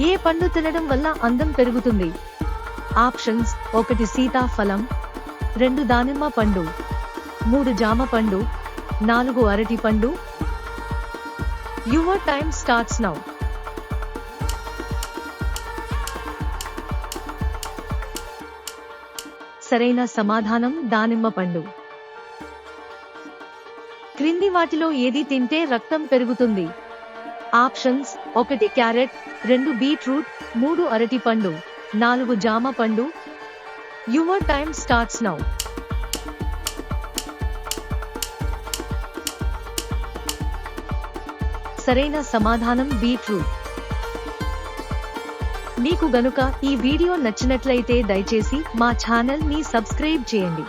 ఏ పండు తినడం వల్ల అందం పెరుగుతుంది? ఆప్షన్స్: 1 సీతాఫలం, 2 దానిమ్మ పండు, 3 జామ పండు, 4 అరటి పండు. Your time starts now. సరైన సమాధానం దానిమ్మ పండు. క్రింది వాటిలో ఏది తింటే రక్తం పెరుగుతుంది? ఆప్షన్స్: 1 క్యారెట్, 2 బీట్రూట్, 3 అరటి పండు, 4 జామ పండు. Your time starts now. సరైన సమాధానం బీట్రూట్. మీకు గనుక ఈ వీడియో నచ్చినట్లయితే దయచేసి మా ఛానల్ ని సబ్స్క్రైబ్ చేయండి.